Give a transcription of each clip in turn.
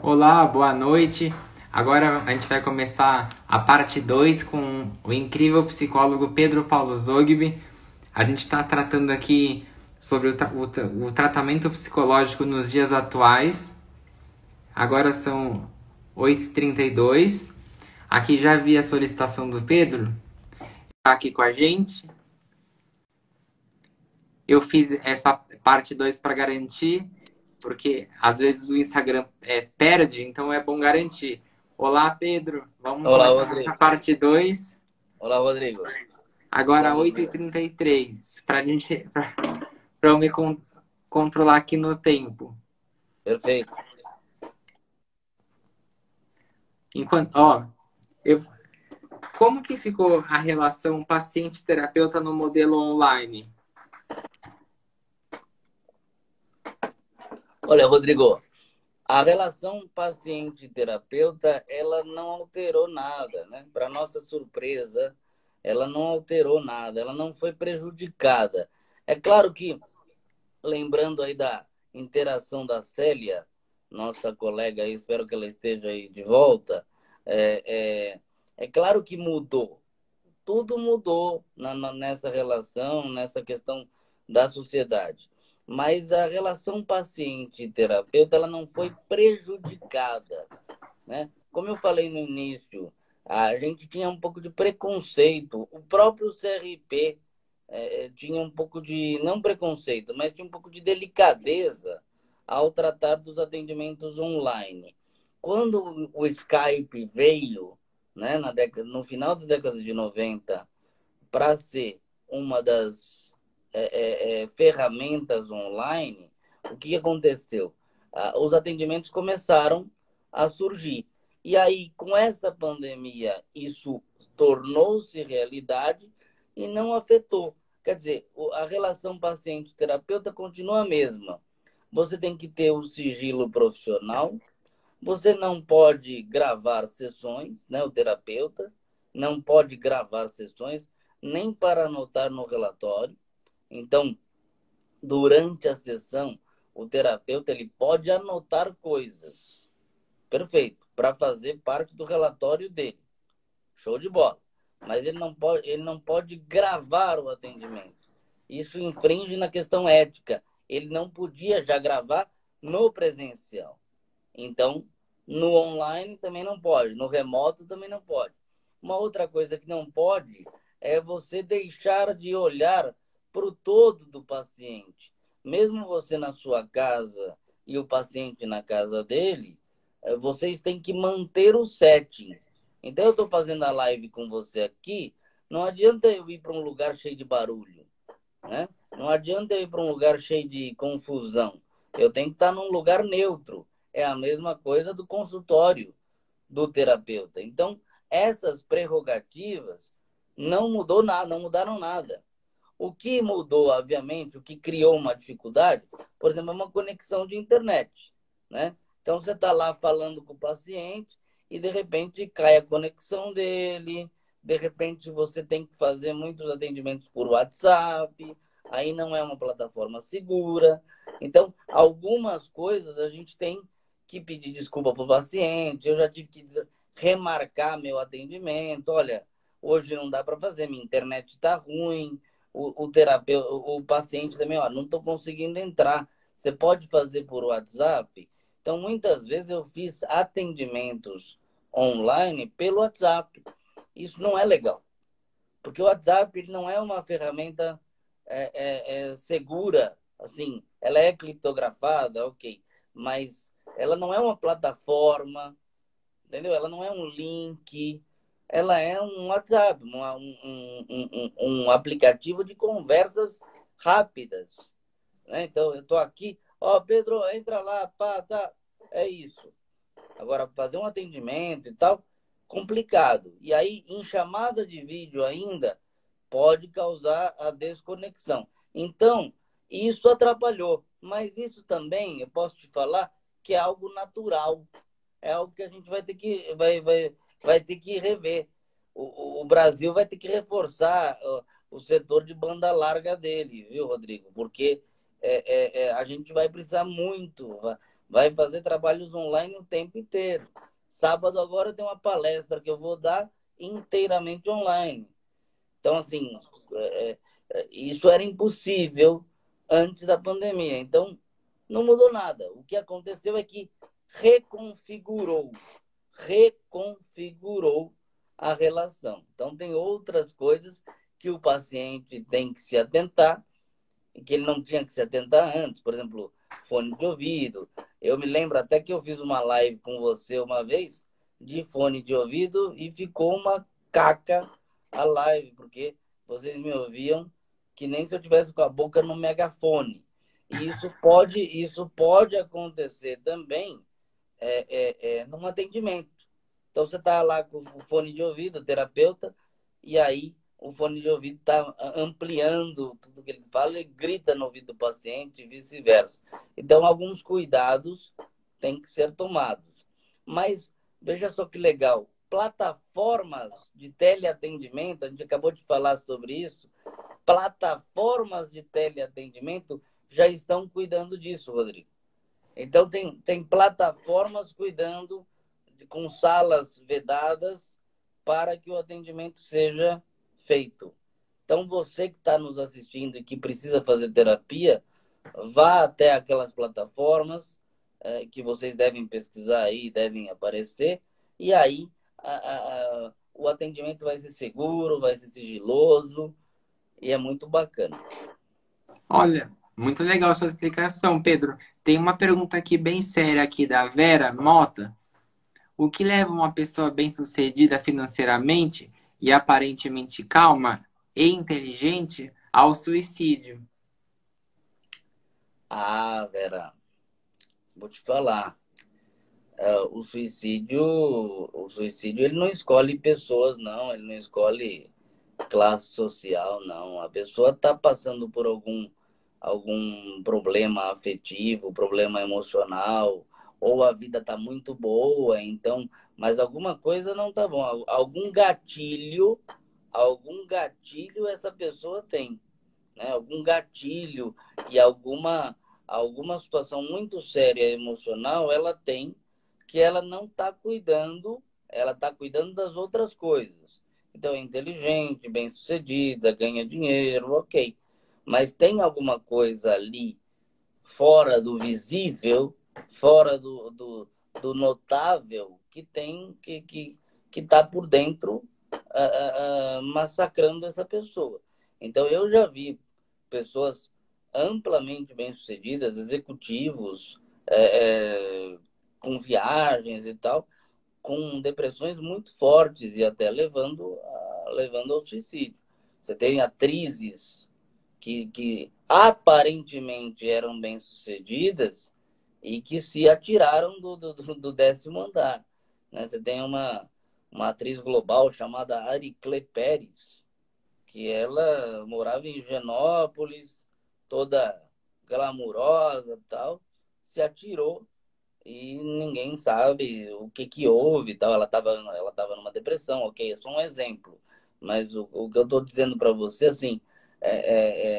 Olá, boa noite. Agora a gente vai começar a parte 2 com o incrível psicólogo Pedro Paulo Zogby. A gente está tratando aqui sobre o tratamento psicológico nos dias atuais. Agora são 8h32. Aqui já vi a solicitação do Pedro. Está aqui com a gente. Eu fiz essa parte 2 para garantir, porque às vezes o Instagram perde, então é bom garantir. Olá, Pedro. Vamos Olá, começar essa Rodrigo. parte 2. Olá, Rodrigo. Agora Vamos, 8h33, para eu me controlar aqui no tempo. perfeito. Enquanto, eu, como que ficou a relação paciente-terapeuta no modelo online? Olha, Rodrigo, a relação paciente-terapeuta, ela não alterou nada, né? Para nossa surpresa, ela não alterou nada, ela não foi prejudicada. É claro que, lembrando aí da interação da Célia, nossa colega aí, espero que ela esteja aí de volta, é, é, é claro que mudou. Tudo mudou nessa relação, nessa questão da sociedade. Mas a relação paciente-terapeuta ela não foi prejudicada, né? Como eu falei no início, a gente tinha um pouco de preconceito. O próprio CRP tinha um pouco de, não preconceito, mas tinha um pouco de delicadeza ao tratar dos atendimentos online. Quando o Skype veio, né, no final da década de 90, para ser uma das ferramentas online, o que aconteceu? Os atendimentos começaram a surgir. E aí, com essa pandemia, isso tornou-se realidade e não afetou. Quer dizer, a relação paciente-terapeuta continua a mesma. Você tem que ter o sigilo profissional, você não pode gravar sessões, né? O terapeuta não pode gravar sessões nem para anotar no relatório. Então, durante a sessão, o terapeuta ele pode anotar coisas, perfeito, para fazer parte do relatório dele. Show de bola. Mas ele não pode gravar o atendimento. Isso infringe na questão ética. Ele não podia já gravar no presencial. Então, no online também não pode, no remoto também não pode. Uma outra coisa que não pode é você deixar de olhar para o todo do paciente. Mesmo você na sua casa e o paciente na casa dele, vocês têm que manter o setting. Então, eu estou fazendo a live com você aqui, não adianta eu ir para um lugar cheio de barulho, né? Não adianta eu ir para um lugar cheio de confusão. Eu tenho que estar num lugar neutro. É a mesma coisa do consultório do terapeuta. Então, essas prerrogativas não mudou nada, não mudaram nada. O que mudou, obviamente, o que criou uma dificuldade, por exemplo, é uma conexão de internet, né? Então, você está lá falando com o paciente e, de repente, cai a conexão dele, de repente, você tem que fazer muitos atendimentos por WhatsApp, aí não é uma plataforma segura. Então, algumas coisas a gente tem que pedir desculpa para o paciente, eu já tive que remarcar meu atendimento, olha, hoje não dá para fazer, minha internet está ruim, o terapeuta, o paciente também, ó, não estou conseguindo entrar. Você pode fazer por WhatsApp? Então, muitas vezes eu fiz atendimentos online pelo WhatsApp. Isso não é legal, porque o WhatsApp ele não é uma ferramenta segura, assim, ela é criptografada, ok, mas ela não é uma plataforma, entendeu? Ela não é um link, ela é um WhatsApp, um aplicativo de conversas rápidas, né? Então, eu estou aqui, ó, Pedro, entra lá, pá, tá, é isso. Agora, fazer um atendimento e tal, complicado. E aí, em chamada de vídeo ainda, pode causar a desconexão. Então, isso atrapalhou. Mas isso também, eu posso te falar, que é algo natural. É algo que a gente vai ter que, vai ter que rever. O Brasil vai ter que reforçar o setor de banda larga dele, viu, Rodrigo? Porque a gente vai precisar muito. vai fazer trabalhos online o tempo inteiro. Sábado agora tem uma palestra que eu vou dar inteiramente online. Então, assim, isso era impossível antes da pandemia. Então, não mudou nada. O que aconteceu é que reconfigurou a relação. Então, tem outras coisas que o paciente tem que se atentar e que ele não tinha que se atentar antes. Por exemplo, fone de ouvido. Eu me lembro até que eu fiz uma live com você uma vez de fone de ouvido e ficou uma caca a live, porque vocês me ouviam que nem se eu tivesse com a boca no megafone. E isso pode acontecer também num atendimento. Então você está lá com o fone de ouvido, o terapeuta, e aí o fone de ouvido está ampliando tudo que ele fala e grita no ouvido do paciente e vice-versa. Então, alguns cuidados têm que ser tomados. Mas veja só que legal, plataformas de teleatendimento, a gente acabou de falar sobre isso, plataformas de teleatendimento já estão cuidando disso, Rodrigo. Então, tem plataformas cuidando com salas vedadas para que o atendimento seja feito. Então, você que está nos assistindo e que precisa fazer terapia, vá até aquelas plataformas que vocês devem pesquisar aí, devem aparecer, e aí o atendimento vai ser seguro, vai ser sigiloso, e é muito bacana. Olha, muito legal a sua explicação, Pedro. Tem uma pergunta aqui bem séria aqui da Vera Mota. O que leva uma pessoa bem-sucedida financeiramente e aparentemente calma e inteligente ao suicídio? Ah, Vera, vou te falar. O suicídio ele não escolhe pessoas, não. Ele não escolhe classe social, não. A pessoa está passando por algum problema afetivo, problema emocional, ou a vida está muito boa, então, mas alguma coisa não está bom. Algum gatilho essa pessoa tem, né? Algum gatilho e alguma situação muito séria emocional ela tem que ela não está cuidando, ela está cuidando das outras coisas. Então é inteligente, bem-sucedida, ganha dinheiro, ok. Mas tem alguma coisa ali fora do visível, fora do notável, que tem que tá por dentro massacrando essa pessoa. Então eu já vi pessoas amplamente bem-sucedidas, executivos, com viagens e tal, com depressões muito fortes e até levando ao suicídio. Você tem atrizes que aparentemente eram bem-sucedidas e que se atiraram do 10º andar. Né? Você tem uma atriz global chamada Aricle Pérez, que ela morava em Genópolis, toda glamurosa e tal, se atirou e ninguém sabe o que houve e tal. Ela tava numa depressão, ok, é só um exemplo. Mas o que eu estou dizendo para você, assim,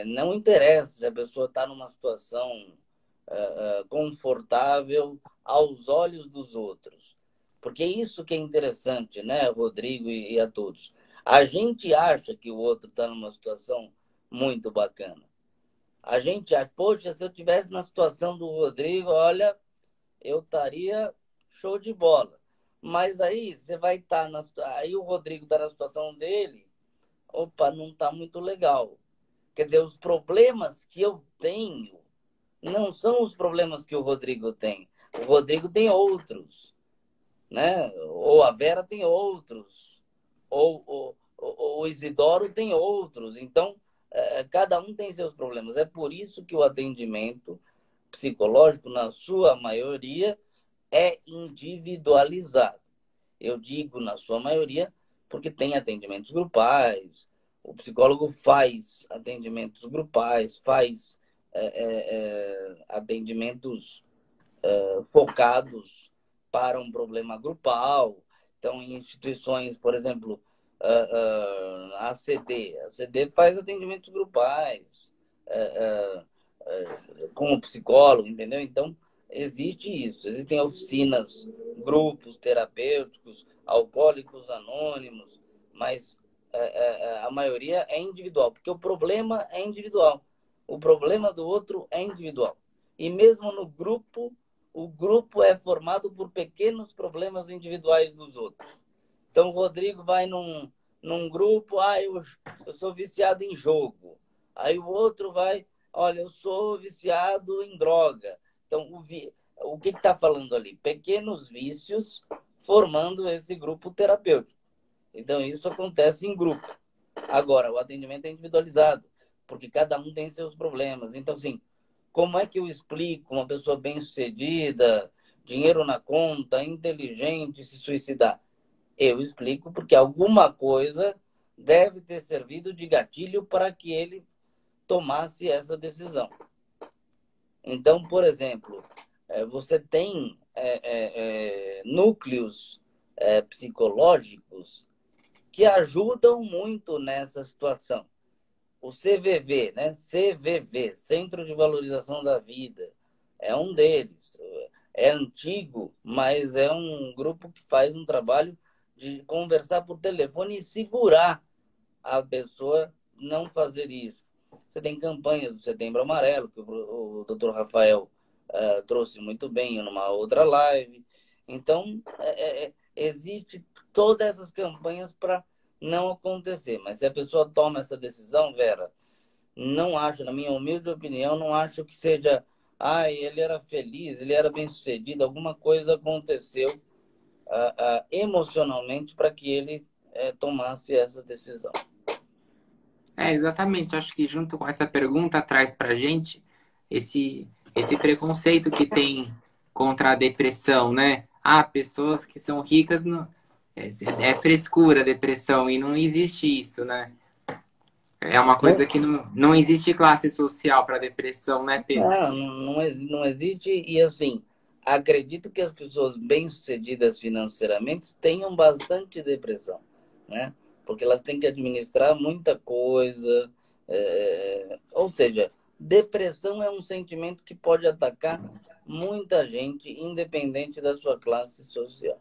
não interessa se a pessoa está numa situação confortável aos olhos dos outros. Porque isso que é interessante, né, Rodrigo e a todos. A gente acha que o outro está numa situação muito bacana. A gente acha, poxa, se eu tivesse na situação do Rodrigo, olha, eu estaria show de bola. Mas aí você vai estar aí o Rodrigo está na situação dele, opa, não está muito legal. Quer dizer, os problemas que eu tenho não são os problemas que o Rodrigo tem. O Rodrigo tem outros, né? Ou a Vera tem outros, ou o Isidoro tem outros. Então, cada um tem seus problemas. É por isso que o atendimento psicológico, na sua maioria, é individualizado. Eu digo na sua maioria porque tem atendimentos grupais, o psicólogo faz atendimentos grupais, faz atendimentos focados para um problema grupal. Então, em instituições, por exemplo, a CD faz atendimentos grupais com o psicólogo, entendeu? Então, existe isso. Existem oficinas, grupos terapêuticos, alcoólicos anônimos, mas a maioria é individual, porque o problema é individual. O problema do outro é individual. E mesmo no grupo, o grupo é formado por pequenos problemas individuais dos outros. Então, o Rodrigo vai num grupo, eu sou viciado em jogo. Aí o outro vai, olha, eu sou viciado em droga. Então, o que está falando ali? Pequenos vícios formando esse grupo terapêutico. Então, isso acontece em grupo. Agora, o atendimento é individualizado, porque cada um tem seus problemas. Então, assim, como é que eu explico uma pessoa bem-sucedida, dinheiro na conta, inteligente, se suicidar? Eu explico porque alguma coisa deve ter servido de gatilho para que ele tomasse essa decisão. Então, por exemplo, você tem núcleos psicológicos que ajudam muito nessa situação. O CVV, né? CVV, Centro de Valorização da Vida, é um deles. É antigo, mas é um grupo que faz um trabalho de conversar por telefone e segurar a pessoa não fazer isso. Você tem campanhas do Setembro Amarelo, que o Dr. Rafael trouxe muito bem numa outra live. Então, existe todas essas campanhas para não acontecer. Mas se a pessoa toma essa decisão, Vera, não acho, na minha humilde opinião, não acho que seja, ele era feliz, ele era bem-sucedido, alguma coisa aconteceu emocionalmente para que ele tomasse essa decisão. Exatamente. Acho que junto com essa pergunta traz pra gente esse preconceito que tem contra a depressão, né? Pessoas que são ricas é frescura a depressão e não existe isso, né? É uma coisa que não existe classe social para depressão, né, Pedro? Não existe. E assim, acredito que as pessoas bem-sucedidas financeiramente tenham bastante depressão, né? Porque elas têm que administrar muita coisa. Ou seja, depressão é um sentimento que pode atacar muita gente, independente da sua classe social.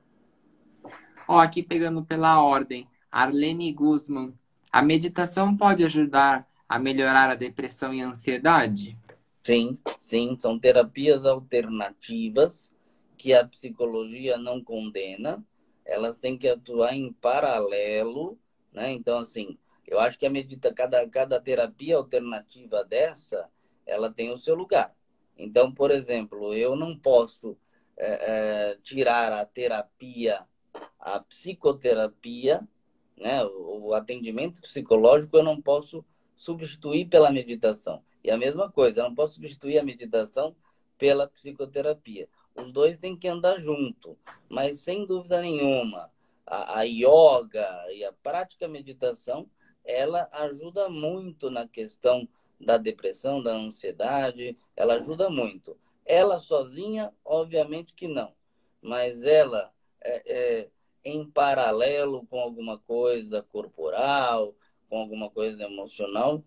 Aqui pegando pela ordem, Arlene Guzman. A meditação pode ajudar a melhorar a depressão e a ansiedade? Sim, sim, são terapias alternativas que a psicologia não condena. Elas têm que atuar em paralelo, né? Então, assim, eu acho que cada terapia alternativa dessa, ela tem o seu lugar. Então, por exemplo, eu não posso tirar a terapia, a psicoterapia, né? O atendimento psicológico eu não posso substituir pela meditação. E a mesma coisa, eu não posso substituir a meditação pela psicoterapia. Os dois têm que andar junto, mas sem dúvida nenhuma, a yoga e a prática meditação, ela ajuda muito na questão da depressão, da ansiedade, ela ajuda muito. Ela sozinha, obviamente que não, mas ela em paralelo com alguma coisa corporal, com alguma coisa emocional,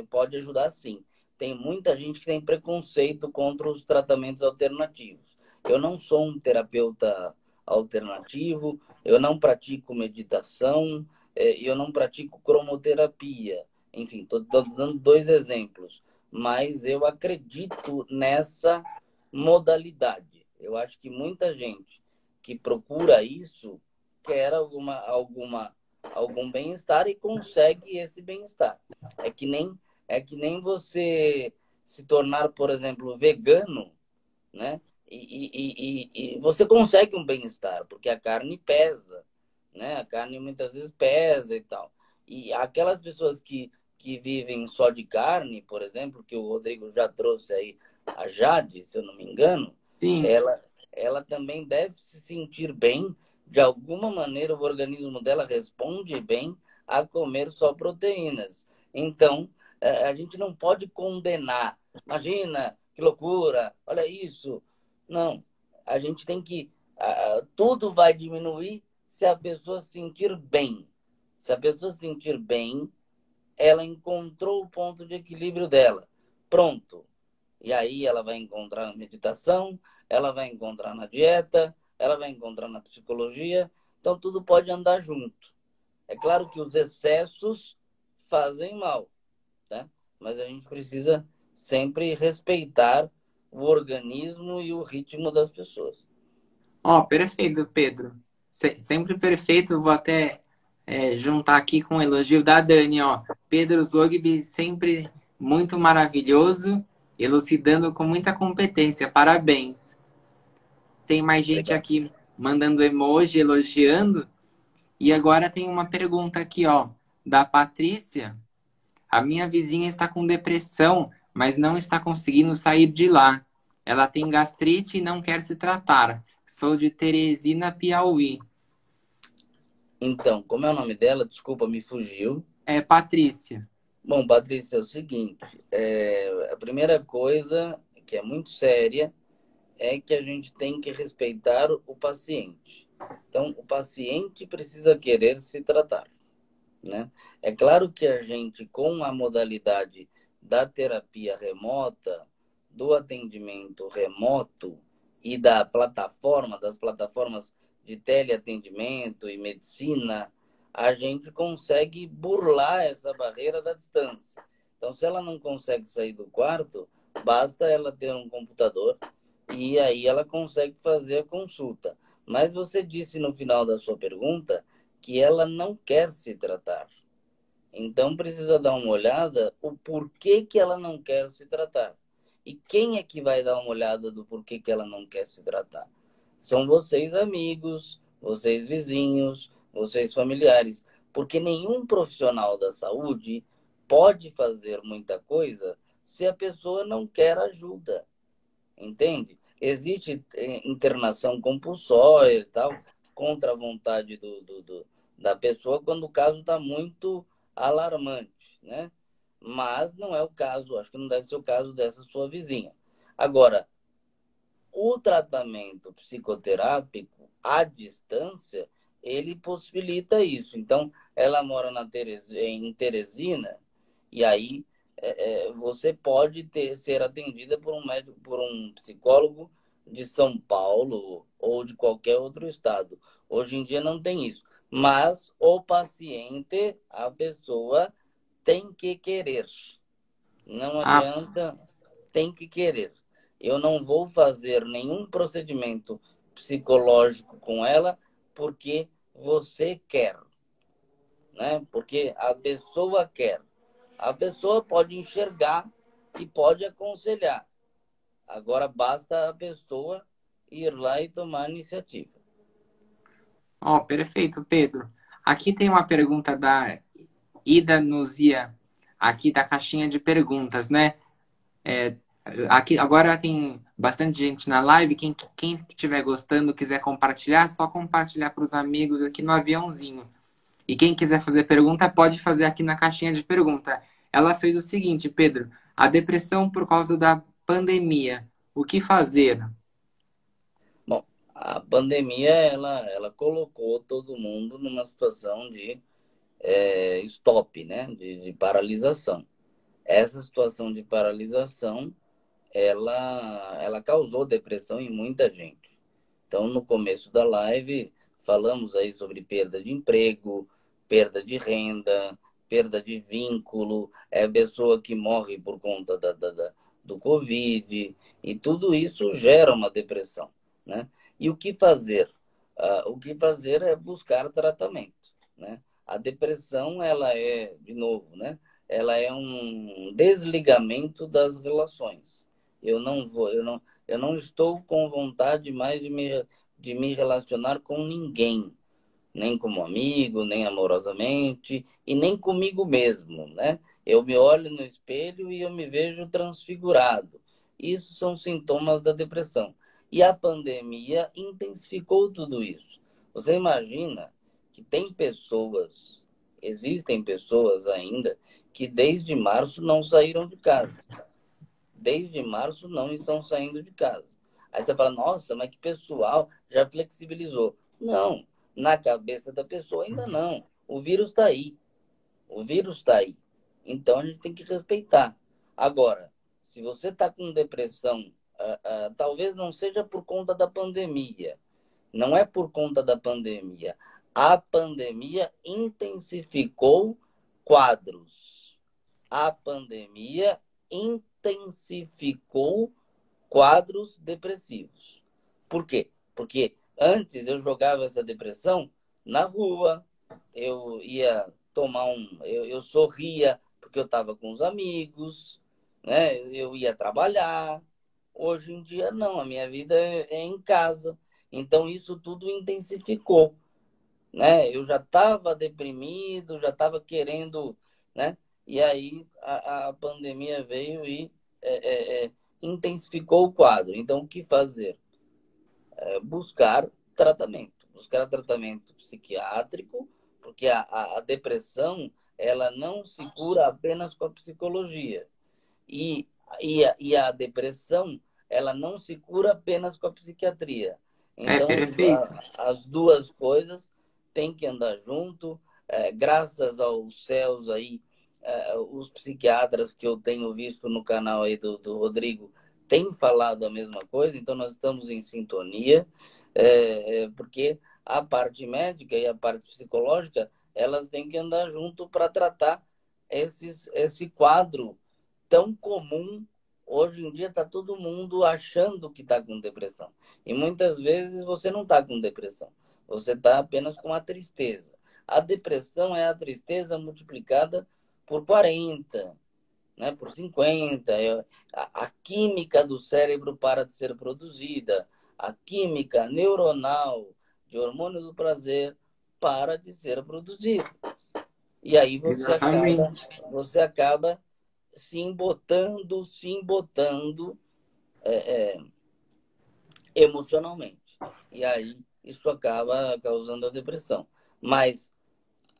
pode ajudar sim. Tem muita gente que tem preconceito contra os tratamentos alternativos. Eu não sou um terapeuta alternativo, eu não pratico meditação, eu não pratico cromoterapia. Enfim, estou dando dois exemplos, mas eu acredito nessa modalidade. Eu acho que muita gente que procura isso quer algum bem-estar e consegue esse bem-estar. É que nem você se tornar, por exemplo, vegano, né? E você consegue um bem-estar, porque a carne pesa, né? A carne muitas vezes pesa e tal. E aquelas pessoas que vivem só de carne, por exemplo, que o Rodrigo já trouxe aí, a Jade, se eu não me engano, Sim. ela também deve se sentir bem. De alguma maneira, o organismo dela responde bem a comer só proteínas. Então, a gente não pode condenar. Imagina, que loucura, olha isso. Não, a gente tem que... tudo vai diminuir se a pessoa se sentir bem. Se a pessoa se sentir bem, ela encontrou o ponto de equilíbrio dela. Pronto. E aí ela vai encontrar na meditação, ela vai encontrar na dieta, ela vai encontrar na psicologia. Então, tudo pode andar junto. É claro que os excessos fazem mal, tá? Mas a gente precisa sempre respeitar o organismo e o ritmo das pessoas. Ó, perfeito, Pedro. Sempre perfeito. Vou até juntar aqui com o elogio da Dani, ó. Pedro Zogby, sempre muito maravilhoso, elucidando com muita competência. Parabéns. Tem mais gente Obrigado. aqui mandando emoji, elogiando. E agora tem uma pergunta aqui, ó, da Patrícia. A minha vizinha está com depressão, mas não está conseguindo sair de lá. Ela tem gastrite e não quer se tratar. Sou de Teresina, Piauí. Então, como é o nome dela? Desculpa, me fugiu. É, Patrícia. Bom, Patrícia, é o seguinte: a primeira coisa que é muito séria é que a gente tem que respeitar o paciente. Então, o paciente precisa querer se tratar, né? É claro que a gente, com a modalidade da terapia remota, do atendimento remoto e das plataformas de teleatendimento e medicina, a gente consegue burlar essa barreira da distância. Então, se ela não consegue sair do quarto, basta ela ter um computador e aí ela consegue fazer a consulta. Mas você disse no final da sua pergunta que ela não quer se tratar. Então precisa dar uma olhada o porquê que ela não quer se tratar. E quem é que vai dar uma olhada do porquê que ela não quer se tratar? São vocês amigos, vocês vizinhos, vocês familiares. Porque nenhum profissional da saúde pode fazer muita coisa se a pessoa não quer ajuda. Entende? Existe internação compulsória e tal, contra a vontade da pessoa, quando o caso está muito alarmante, né? Mas não é o caso, acho que não deve ser o caso dessa sua vizinha. Agora, o tratamento psicoterápico à distância, ele possibilita isso. Então, ela mora em Teresina, e aí você pode ser atendida por um médico, por um psicólogo de São Paulo ou de qualquer outro estado. Hoje em dia não tem isso. Mas o paciente, a pessoa, tem que querer. Não Ah, adianta, tem que querer. Eu não vou fazer nenhum procedimento psicológico com ela porque você quer, né? Porque a pessoa quer. A pessoa pode enxergar e pode aconselhar. Agora basta a pessoa ir lá e tomar a iniciativa. ó, perfeito, Pedro. Aqui tem uma pergunta da Ida Nuzia, aqui da caixinha de perguntas, né? É, aqui agora tem bastante gente na live. Quem estiver gostando, quiser compartilhar, é só compartilhar para os amigos aqui no aviãozinho. E quem quiser fazer pergunta, pode fazer aqui na caixinha de pergunta. Ela fez o seguinte, Pedro: a depressão por causa da pandemia. O que fazer? Bom, a pandemia ela colocou todo mundo numa situação de stop, né? De paralisação. Essa situação de paralisação ela causou depressão em muita gente. Então, no começo da live, falamos aí sobre perda de emprego, perda de renda, perda de vínculo, pessoa que morre por conta do Covid, e tudo isso gera uma depressão, né? E o que fazer? O que fazer é buscar tratamento, né? A depressão, ela é, de novo, né? Ela é um desligamento das relações. Eu não estou com vontade mais de me relacionar com ninguém, nem como amigo, nem amorosamente, e nem comigo mesmo, né? Eu me olho no espelho e eu me vejo transfigurado. Isso são sintomas da depressão. E a pandemia intensificou tudo isso. Você imagina que existem pessoas ainda que desde março não saíram de casa. Desde março não estão saindo de casa. Aí você fala, nossa, mas que pessoal já flexibilizou. Não, na cabeça da pessoa ainda não. O vírus está aí. O vírus está aí. Então a gente tem que respeitar. Agora, Se você está com depressão, talvez não seja por conta da pandemia. Não é por conta da pandemia. A pandemia intensificou quadros. A pandemia intensificou quadros depressivos. Por quê? Porque antes eu jogava essa depressão na rua, eu ia tomar eu sorria porque eu estava com os amigos, né? Eu ia trabalhar. Hoje em dia não, a minha vida é em casa. Então isso tudo intensificou, né? Eu já estava deprimido, já estava querendo, né? E aí a pandemia veio e intensificou o quadro. Então o que fazer? Buscar tratamento psiquiátrico, porque a depressão ela não se cura apenas com a psicologia. E, a depressão ela não se cura apenas com a psiquiatria. É Então, perfeito. as duas coisas têm que andar junto. Graças aos céus aí, os psiquiatras que eu tenho visto no canal aí do Rodrigo têm falado a mesma coisa, então nós estamos em sintonia, porque a parte médica e a parte psicológica, elas têm que andar junto para tratar esse quadro tão comum. Hoje em dia está todo mundo achando que está com depressão. E muitas vezes você não está com depressão. Você está apenas com a tristeza. A depressão é a tristeza multiplicada por 40, né, por 50. A química do cérebro para de ser produzida. A química neuronal de hormônio do prazer para de ser produzida. E aí Exatamente. você acaba se embotando emocionalmente. E aí isso acaba causando a depressão. Mas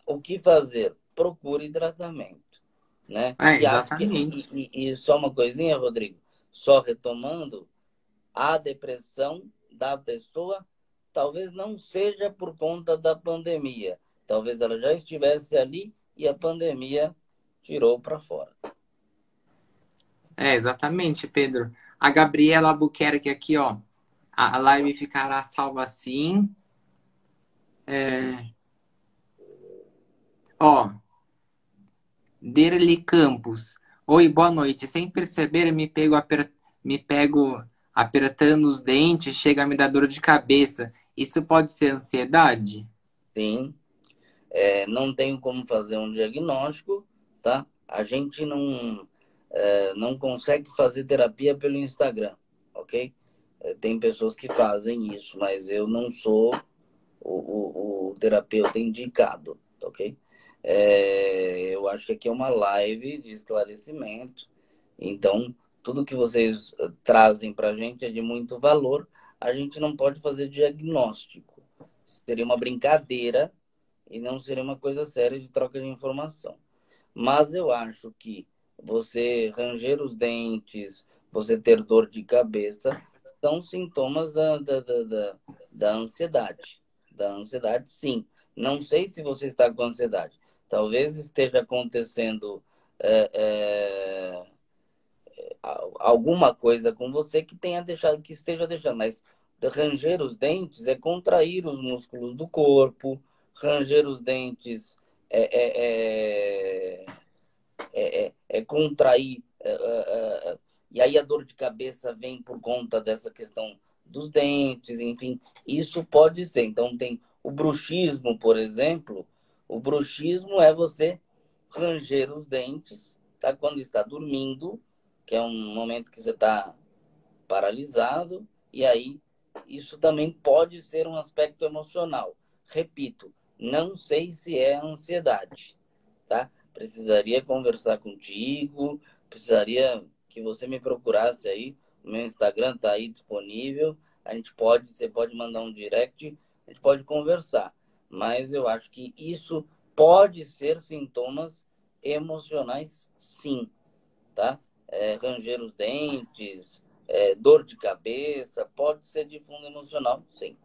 o que fazer? Procure tratamento, né? É, E, exatamente. só uma coisinha, Rodrigo, só retomando, a depressão da pessoa talvez não seja por conta da pandemia. Talvez ela já estivesse ali e a pandemia tirou para fora. É, exatamente, Pedro. A Gabriela Albuquerque aqui, ó. A live ficará salva sim. Ó, Derli Campos. Oi, boa noite. Sem perceber, me pego apertando os dentes, chega a me dar dor de cabeça. Isso pode ser ansiedade? Sim, não tenho como fazer um diagnóstico, tá? A gente não consegue fazer terapia pelo Instagram, ok? Tem pessoas que fazem isso, mas eu não sou o terapeuta indicado, ok? Eu acho que aqui é uma live de esclarecimento, então tudo que vocês trazem para a gente é de muito valor. A gente não pode fazer diagnóstico. Seria uma brincadeira e não seria uma coisa séria de troca de informação. Mas eu acho que você ranger os dentes, você ter dor de cabeça, são sintomas da ansiedade. Da ansiedade, sim. Não sei se você está com ansiedade. Talvez esteja acontecendo alguma coisa com você que tenha deixado, que esteja deixando, mas ranger os dentes é contrair os músculos do corpo, ranger os dentes contrair, e aí a dor de cabeça vem por conta dessa questão dos dentes, enfim, isso pode ser. Então tem o bruxismo, por exemplo. O bruxismo é você ranger os dentes, tá? Quando está dormindo, que é um momento que você está paralisado, e aí isso também pode ser um aspecto emocional. Repito, não sei se é ansiedade, tá? Precisaria conversar contigo, precisaria que você me procurasse aí. O meu Instagram tá aí disponível. Você pode mandar um direct, a gente pode conversar. Mas eu acho que isso pode ser sintomas emocionais, sim, tá? Ranger os dentes, dor de cabeça, pode ser de fundo emocional, sim.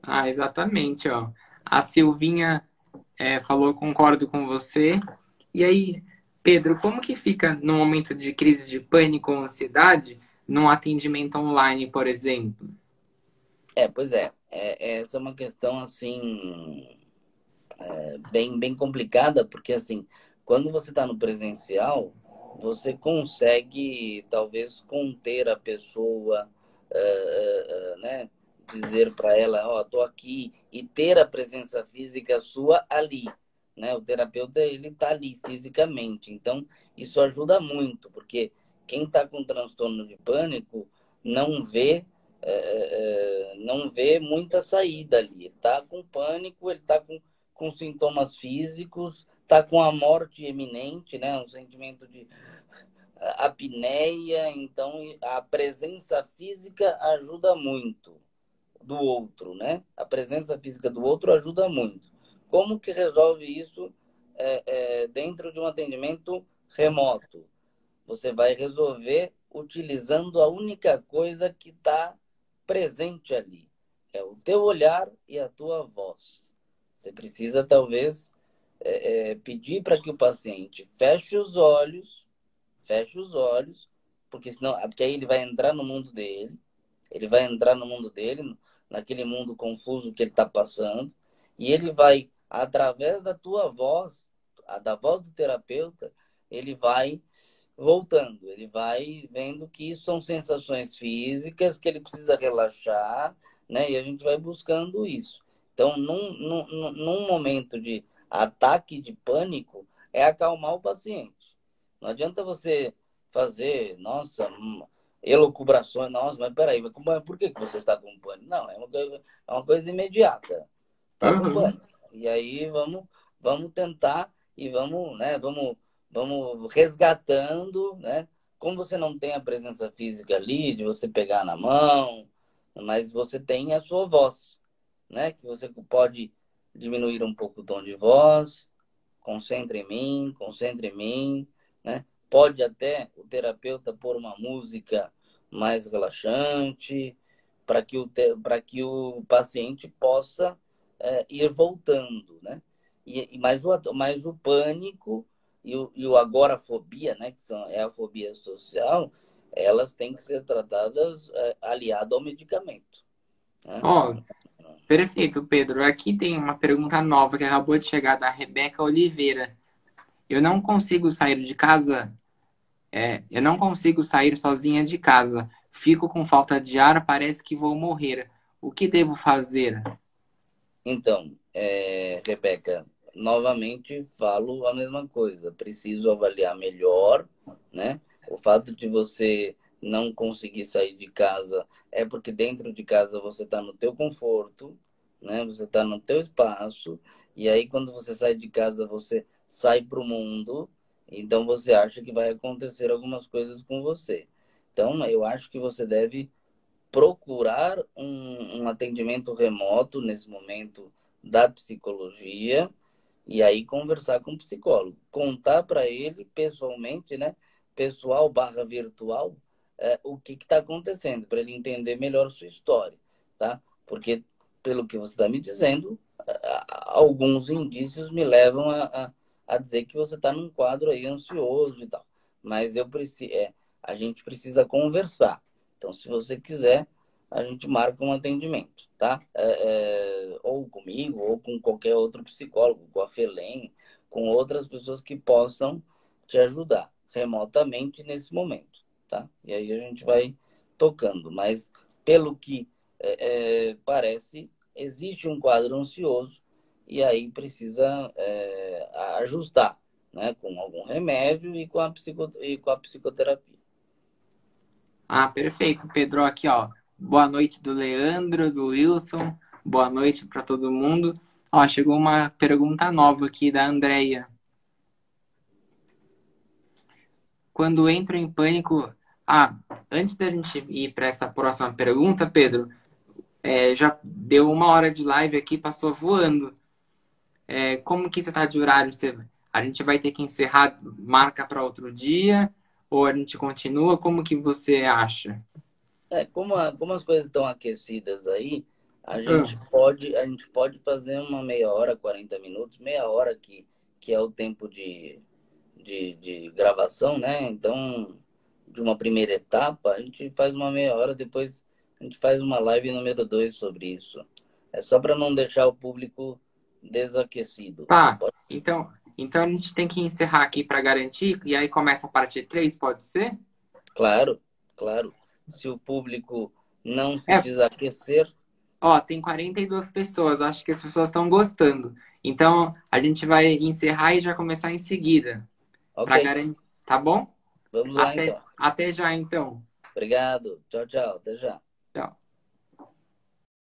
Ah, exatamente, ó. A Silvinha falou, concordo com você. E aí, Pedro, como que fica no momento de crise de pânico ou ansiedade, num atendimento online, por exemplo? Pois é. Essa é uma questão, assim, bem complicada, porque, assim, quando você está no presencial, você consegue, talvez, conter a pessoa, né? Dizer para ela, ó, tô aqui, e ter a presença física sua ali, né? O terapeuta, ele tá ali fisicamente. Então, isso ajuda muito, porque quem está com transtorno de pânico não vê não vê muita saída ali. Ele está com pânico, ele está com sintomas físicos, está com a morte iminente, né? Um sentimento de apneia. Então, a presença física ajuda muito do outro, né? A presença física do outro ajuda muito. Como que resolve isso dentro de um atendimento remoto? Você vai resolver utilizando a única coisa que está presente ali. É o teu olhar e a tua voz. Você precisa, talvez, pedir para que o paciente feche os olhos, porque aí ele vai entrar no mundo dele, naquele mundo confuso que ele está passando, e ele vai, através da tua voz, da voz do terapeuta, ele vai voltando, ele vai vendo que isso são sensações físicas, que ele precisa relaxar, né? E a gente vai buscando isso. Então, num momento de ataque de pânico, é acalmar o paciente. Não adianta você fazer, nossa, elucubrações, nossa, mas peraí, por que você está com pânico? Não, é uma coisa imediata. Está com Uhum. pânico. E aí vamos tentar e vamos resgatando, né? Como você não tem a presença física ali, de você pegar na mão, mas você tem a sua voz, né? Que você pode diminuir um pouco o tom de voz, concentre em mim, né? Pode até o terapeuta pôr uma música mais relaxante para que o paciente possa ir voltando, né? Mas o pânico e o agorafobia, né? É a fobia social, elas têm que ser tratadas aliado ao medicamento, né? Ó, perfeito, Pedro. Aqui tem uma pergunta nova que acabou de chegar da Rebeca Oliveira. Eu não consigo sair de casa, eu não consigo sair sozinha de casa. Fico com falta de ar, parece que vou morrer. O que devo fazer? Então, Rebeca, novamente falo a mesma coisa. Preciso avaliar melhor, né? O fato de você não conseguir sair de casa é porque dentro de casa você está no teu conforto, né? Você está no teu espaço. E aí, quando você sai de casa, você sai para o mundo. Então, você acha que vai acontecer algumas coisas com você. Então, eu acho que você deve procurar um atendimento remoto nesse momento da psicologia e aí conversar com o psicólogo, contar para ele pessoalmente, né, pessoal barra virtual, o que está acontecendo, para ele entender melhor sua história, tá? Porque, pelo que você está me dizendo, alguns indícios me levam a dizer que você está num quadro aí ansioso e tal. Mas a gente precisa conversar. Então, se você quiser, a gente marca um atendimento, tá? Ou comigo, ou com qualquer outro psicólogo, com a Felém, com outras pessoas que possam te ajudar remotamente nesse momento, tá? E aí a gente vai tocando. Mas, pelo que parece, existe um quadro ansioso e aí precisa ajustar, né? Com algum remédio e com a psicoterapia. Ah, perfeito, Pedro. Aqui, ó. Boa noite do Leandro, do Wilson. Boa noite para todo mundo. Ó, chegou uma pergunta nova aqui da Andrea. Quando entro em pânico. Ah, antes da gente ir para essa próxima pergunta, Pedro, já deu 1 hora de live aqui, passou voando. Como que você tá de horário? A gente vai ter que encerrar, marca para outro dia? Ou a gente continua? Como que você acha? Como as coisas estão aquecidas aí, Ah, a gente pode fazer uma meia hora, 40 minutos, meia hora que é o tempo de gravação, né? Então, de uma primeira etapa, a gente faz uma meia hora, depois a gente faz uma live número 2 sobre isso. É só para não deixar o público desaquecido. Tá, Pode? então a gente tem que encerrar aqui para garantir, e aí começa a parte 3, pode ser? Claro, claro. Se o público não se É, desaquecer, ó, tem 42 pessoas, acho que as pessoas estão gostando. Então, a gente vai encerrar e já começar em seguida, ok. para garantir, tá bom? Vamos lá então. Até já, então. Obrigado. Tchau, tchau. Até já. Tchau.